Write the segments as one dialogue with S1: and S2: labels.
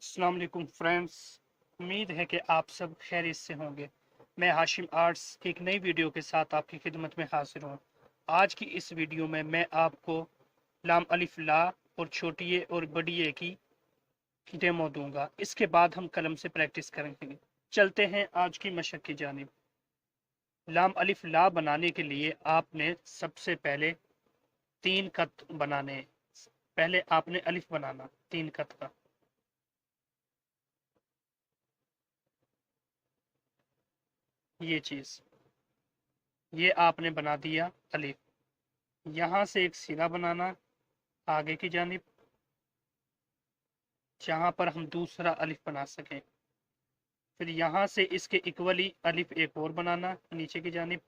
S1: अस्सलाम वालेकुम फ्रेंड्स। उम्मीद है कि आप सब खैरियत से होंगे। मैं हाशिम आर्ट्स की एक नई वीडियो के साथ आपकी खिदमत में हाजिर हूँ। आज की इस वीडियो में मैं आपको लाम अलिफ ला और छोटी ए और बड़ी ए की डेमो दूंगा। इसके बाद हम कलम से प्रैक्टिस करेंगे। चलते हैं आज की मशक की जानिब। लाम अलिफ ला बनाने के लिए आपने सबसे पहले 3 खत बनाने हैं। पहले आपने अलिफ बनाना 3 खत का। ये चीज ये आपने बना दिया अलिफ। यहाँ से एक सिरा बनाना आगे की जानिब, जहां पर हम दूसरा अलिफ बना सकें। फिर यहाँ से इसके इक्वली अलिफ एक और बनाना नीचे की जानिब,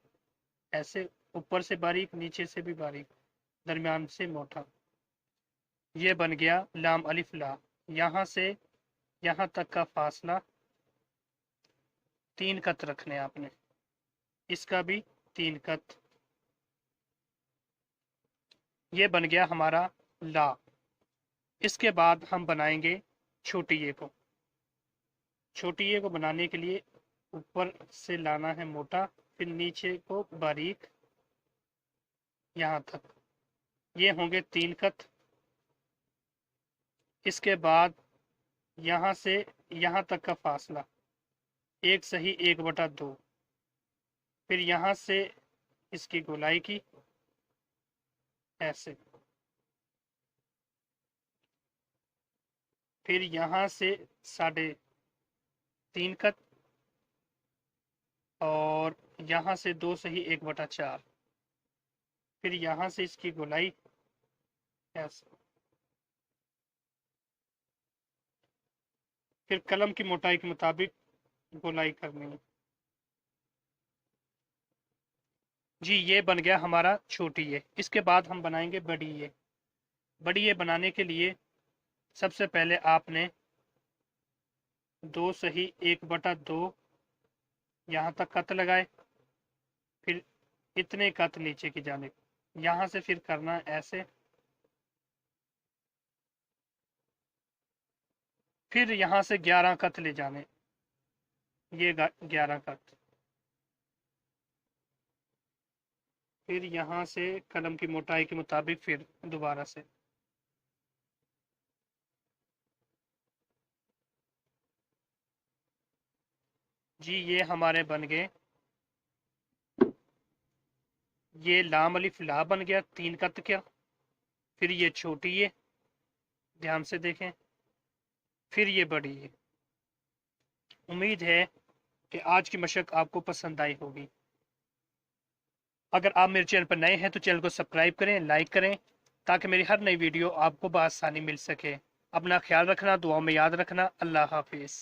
S1: ऐसे ऊपर से बारीक नीचे से भी बारीक दरमियान से मोटा। ये बन गया लाम अलिफ ला। यहाँ से यहाँ तक का फासला 3 कत रखने आपने, इसका भी 3 कत। ये बन गया हमारा ला। इसके बाद हम बनाएंगे छोटी ए को। छोटी ए को बनाने के लिए ऊपर से लाना है मोटा, फिर नीचे को बारीक यहाँ तक। ये होंगे 3 कत। इसके बाद यहाँ से यहाँ तक का फासला 1 सही 1/2। फिर यहाँ से इसकी गोलाई की ऐसे। फिर यहाँ से 3.5 कत और यहाँ से 2 सही 1/4। फिर यहाँ से इसकी गोलाई ऐसे। फिर कलम की मोटाई के मुताबिक गोलाई करनी है। जी ये बन गया हमारा छोटी ए। इसके बाद हम बनाएंगे बड़ी ए। बड़ी ए बनाने के लिए सबसे पहले आपने 2 सही 1/2 यहाँ तक कत लगाए। फिर इतने कत नीचे की जानिब, यहाँ से फिर करना ऐसे। फिर यहाँ से 11 कत ले जाने, ये 11 कत। फिर यहाँ से कलम की मोटाई के मुताबिक फिर दोबारा से। जी ये हमारे बन गए, ये लाम अलिफ ला बन गया 3 कत क्या। फिर ये छोटी है, ध्यान से देखें। फिर ये बड़ी है। उम्मीद है कि आज की मशक आपको पसंद आई होगी। अगर आप मेरे चैनल पर नए हैं तो चैनल को सब्सक्राइब करें, लाइक करें, ताकि मेरी हर नई वीडियो आपको बआसानी मिल सके। अपना ख्याल रखना, दुआओं में याद रखना। अल्लाह हाफिज़।